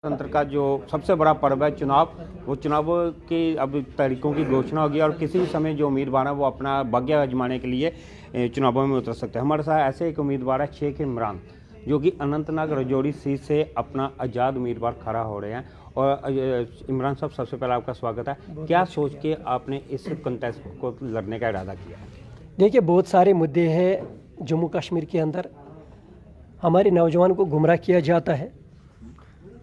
तंत्र का जो सबसे बड़ा पर्व है चुनाव, वो चुनाव की अब तारीखों की घोषणा होगी और किसी भी समय जो उम्मीदवार है वो अपना भाग्य आजमाने के लिए चुनावों में उतर सकते हैं। हमारे साथ ऐसे एक उम्मीदवार है शेख इमरान, जो कि अनंतनाग राजौरी सीट से अपना आज़ाद उम्मीदवार खड़ा हो रहे हैं। और इमरान साहब, सबसे पहले आपका स्वागत है। क्या सोच के आपने इस कंटेस्ट को लड़ने का इरादा किया? देखिए, बहुत सारे मुद्दे हैं जम्मू कश्मीर के अंदर। हमारे नौजवान को गुमराह किया जाता है।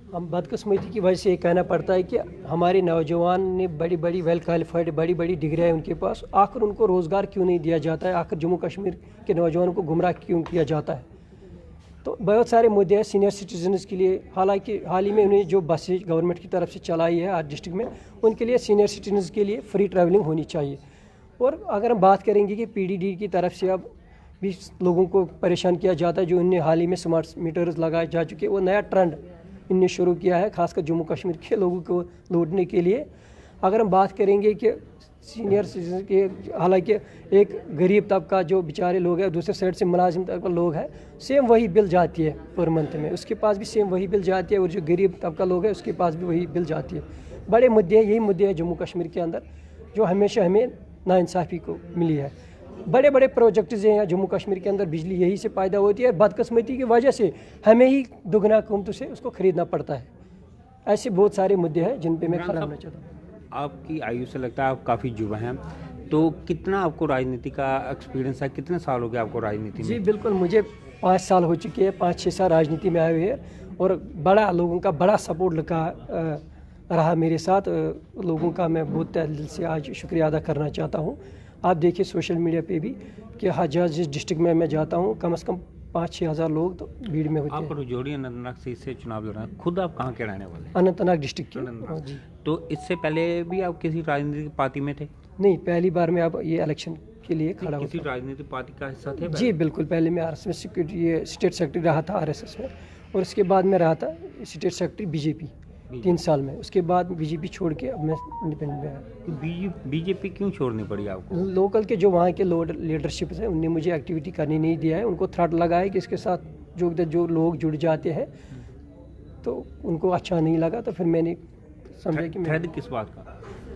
हम बदकिस्मती की वजह से ये कहना पड़ता है कि हमारे नौजवान ने बड़ी बड़ी वेल क्वालिफाइड बड़ी बड़ी डिग्रियाँ उनके पास, आखिर उनको रोज़गार क्यों नहीं दिया जाता है? आखिर जम्मू कश्मीर के नौजवानों को गुमराह क्यों किया जाता है? तो बहुत सारे मुद्दे हैं सीनियर सिटीजन्स के लिए। हालांकि हाल ही में उन्हें जो बसेज गवर्नमेंट की तरफ से चलाई है हर डिस्ट्रिक्ट में, उनके लिए सीनियर सिटीजन्स के लिए फ्री ट्रैवलिंग होनी चाहिए। और अगर हम बात करेंगे कि पीडीडी की तरफ से अब भी लोगों को परेशान किया जाता है, जो इनने हाल ही में स्मार्ट मीटर्स लगाए जा चुके, वो नया ट्रेंड इनने शुरू किया है खासकर जम्मू कश्मीर के लोगों को लूटने के लिए। अगर हम बात करेंगे कि सीनियर सिटीजन के, हालांकि एक गरीब तबका जो बेचारे लोग हैं, दूसरे साइड से मुलाजिम तबका लोग हैं, सेम वही बिल जाती है पर मंथ में, उसके पास भी सेम वही बिल जाती है। और जो गरीब तबका लोग है उसके पास भी वही बिल जाती है। बड़े मुद्दे हैं, यही मुद्दे हैं जम्मू कश्मीर के अंदर जो हमेशा हमें नाइंसाफ़ी को मिली है। बड़े बड़े प्रोजेक्ट्स हैं जम्मू कश्मीर के अंदर, बिजली यही से पैदा होती है। बदकिस्मती की वजह से हमें ही दुगना कीमतों से उसको ख़रीदना पड़ता है। ऐसे बहुत सारे मुद्दे हैं जिन पे मैं खड़ा होना चाहता हूँ। आपकी आयु से लगता है आप काफ़ी युवा हैं, तो कितना आपको राजनीति का एक्सपीरियंस है? कितने साल हो गए आपको राजनीति में? जी बिल्कुल, मुझे 5 साल हो चुके हैं, 5-6 साल राजनीति में आए हुए हैं। और बड़ा लोगों का बड़ा सपोर्ट रहा मेरे साथ। लोगों का मैं बहुत तहे दिल से आज शुक्रिया अदा करना चाहता हूँ। आप देखिए सोशल मीडिया पे भी कि हर जिस डिस्ट्रिक्ट में मैं जाता हूँ, कम से कम 5-6 हज़ार लोग तो भीड़ में होते हैं। आप राजौरी अनंतनाग सीट से चुनाव लड़ रहे हैं, खुद आप कहाँ के रहने वाले हैं? अनंतनाग डिस्ट्रिक्ट के। अनंतनाग। जी तो इससे पहले भी आप किसी राजनीतिक पार्टी में थे? नहीं, पहली बार मैं अब ये इलेक्शन के लिए खड़ा किसी हुआ। राजनीतिक पार्टी का हिस्सा थे? जी बिल्कुल, पहले मैं आरएसएस में सिक्योरिटी ये स्टेट सेक्रेटरी रहा था आरएसएस में, और उसके बाद मैं रहा था स्टेट सेक्रेटरी बीजेपी 3 साल में। उसके बाद बीजेपी छोड़ के अब मैं इंडिपेंडेंट में आया। तो बीजेपी क्यों छोड़नी पड़ी आपको? लोकल के जो वहाँ के लीडरशिप हैं, उनने मुझे एक्टिविटी करनी नहीं दिया है। उनको थ्रेट लगा है कि इसके साथ जो लोग जुड़ जाते हैं तो उनको अच्छा नहीं लगा, तो फिर मैंने समझा कि थ्रेड किस बात का?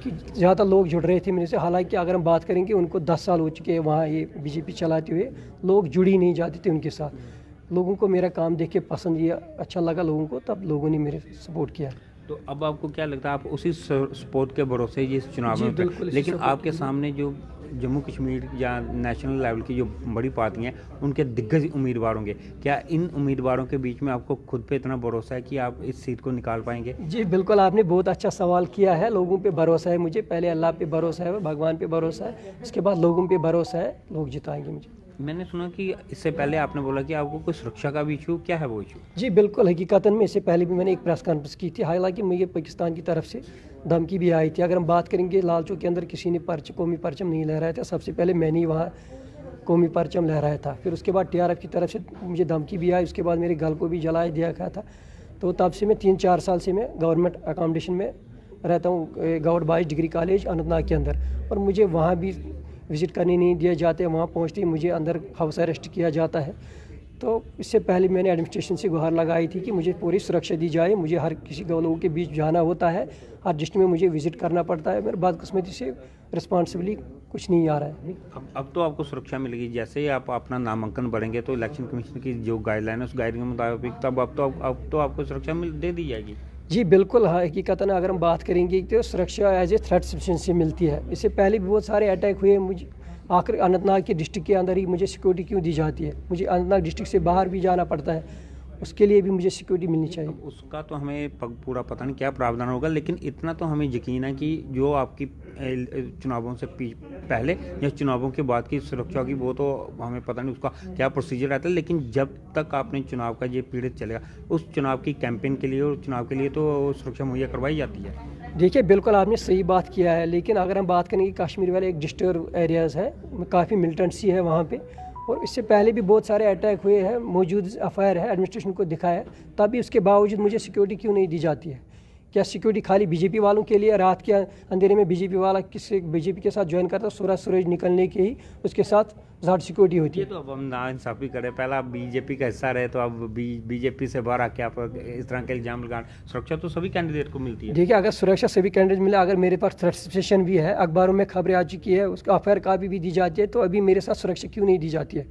कि ज़्यादा लोग जुड़ रहे थे मेरे से। हालांकि अगर हम बात करेंगे, उनको 10 साल हो चुके हैं वहाँ ये बीजेपी चलाते हुए, लोग जुड़ ही नहीं जाते थे उनके साथ। लोगों को मेरा काम देख के पसंद ये अच्छा लगा लोगों को, तब लोगों ने मेरे सपोर्ट किया। तो अब आपको क्या लगता है, आप उसी सपोर्ट के भरोसे ये इस चुनाव जी, में बिल्कुल इसी लेकिन सपोर्ट आपके के लिए। सामने जो जम्मू कश्मीर या नेशनल लेवल की जो बड़ी पार्टियां हैं, उनके दिग्गज उम्मीदवार होंगे, क्या इन उम्मीदवारों के बीच में आपको खुद पे इतना भरोसा है कि आप इस सीट को निकाल पाएंगे? जी बिल्कुल, आपने बहुत अच्छा सवाल किया है। लोगों पे भरोसा है मुझे, पहले अल्लाह पे भरोसा है, भगवान पे भरोसा है, उसके बाद लोगों पे भरोसा है, लोग जिताएंगे मुझे। मैंने सुना कि इससे पहले आपने बोला कि आपको कोई सुरक्षा का भी इशू, क्या है वो इशू? जी बिल्कुल, हकीकतन में इससे पहले भी मैंने एक प्रेस कॉन्फ्रेंस की थी। हालांकि मुझे पाकिस्तान की तरफ से धमकी भी आई थी। अगर हम बात करेंगे, लाल चौक के अंदर किसी ने कौमी परचम नहीं लहराया था, सबसे पहले मैंने ही वहाँ कौमी परचम लहराया था। फिर उसके बाद टीआरएफ की तरफ से मुझे धमकी भी आई, उसके बाद मेरे गल को भी जला दिया गया था। तो तब से मैं 3-4 साल से मैं गवर्नमेंट अकोमोडेशन में रहता हूँ, government boys degree college Anantnag के अंदर। और मुझे वहाँ भी विज़िट करने नहीं दिए जाते, वहाँ पहुँचते ही मुझे अंदर हाउस अरेस्ट किया जाता है। तो इससे पहले मैंने एडमिनिस्ट्रेशन से गुहार लगाई थी कि मुझे पूरी सुरक्षा दी जाए। मुझे हर किसी लोगों के बीच जाना होता है, हर डिस्ट्रिक्ट में मुझे विज़िट करना पड़ता है। मेरे बदकिस्मती से रिस्पॉन्सिबली कुछ नहीं आ रहा है। अब तो आपको सुरक्षा मिलेगी, जैसे ही आप अपना नामांकन भरेंगे तो इलेक्शन कमीशन की जो गाइडलाइन है उस गाइडलाइन के मुताबिक तब अब तो आपको सुरक्षा दे दी जाएगी। जी बिल्कुल, हाँ, हकीकतन अगर हम बात करेंगे तो सुरक्षा एज ए थ्रेट से मिलती है। इससे पहले भी बहुत सारे अटैक हुए मुझे। आखिर अनंतनाग के डिस्ट्रिक्ट के अंदर ही मुझे सिक्योरिटी क्यों दी जाती है? मुझे अनंतनाग डिस्ट्रिक्ट से बाहर भी जाना पड़ता है, उसके लिए भी मुझे सिक्योरिटी मिलनी चाहिए। उसका तो हमें पूरा पता नहीं क्या प्रावधान होगा, लेकिन इतना तो हमें यकीन है कि जो आपकी चुनावों से पहले या चुनावों के बाद की सुरक्षा होगी, वो तो हमें पता नहीं उसका क्या प्रोसीजर रहता है। लेकिन जब तक आपने चुनाव का ये पीरियड चलेगा, उस चुनाव की कैंपेन के लिए और चुनाव के लिए तो सुरक्षा मुहैया करवाई जाती है। देखिए बिल्कुल, आपने सही बात किया है। लेकिन अगर हम बात करें कि कश्मीर वाले एक डिस्टर्ब एरियाज़ है, काफ़ी मिलिटेंसी है वहाँ पे, और इससे पहले भी बहुत सारे अटैक हुए हैं। मौजूद एफआईआर है, एडमिनिस्ट्रेशन को दिखाया है, तभी उसके बावजूद मुझे सिक्योरिटी क्यों नहीं दी जाती है? क्या सिक्योरिटी खाली बीजेपी वालों के लिए? रात के अंधेरे में बीजेपी वाला किसी बीजेपी के साथ ज्वाइन करता है, सूरज निकलने के ही उसके साथ ज़्यादा सिक्योरिटी होती ये है। तो अब हम नाइंसाफ़ी करें, पहला आप बीजेपी का हिस्सा रहे तो अब बीजेपी से बाहर आके आप इस तरह के इल्जाम लगा। सुरक्षा तो सभी कैंडिडेट को मिलती है। देखिए, अगर सुरक्षा सभी कैंडिडेट मिला, अगर मेरे पास थ्रेट सिचुएशन भी है, अखबारों में खबरें आ चुकी है, उसका अफेयर कापी भी दी जाती है, तो अभी मेरे साथ सुरक्षा क्यों नहीं दी जाती है?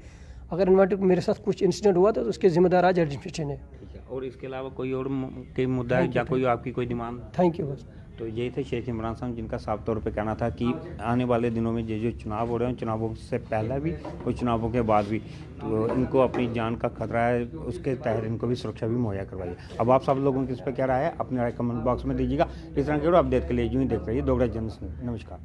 अगर इन्वर्टेड मेरे साथ कुछ इंसिडेंट हुआ तो उसके जिम्मेदार आज एडमिनिस्ट्रेशन है। ठीक है, और इसके अलावा कोई और कोई मुद्दा है या कोई आपकी कोई डिमांड? Thank you. बस तो ये थे शेख इमरान साहब, जिनका साफ तौर पे कहना था कि आने वाले दिनों में जो चुनाव हो रहे हैं, चुनावों से पहले भी और चुनावों के बाद भी, तो इनको अपनी जान का खतरा है, उसके तहत इनको भी सुरक्षा भी मुहैया करवाइए। अब आप सब लोगों की इस पर क्या राय है, अपने राय कमेंट बॉक्स में दीजिएगा। इस तरह के और अपडेट के लिए यूँ ही देख रहिए दोगरा जर्नलिस्ट न्यूज़। नमस्कार।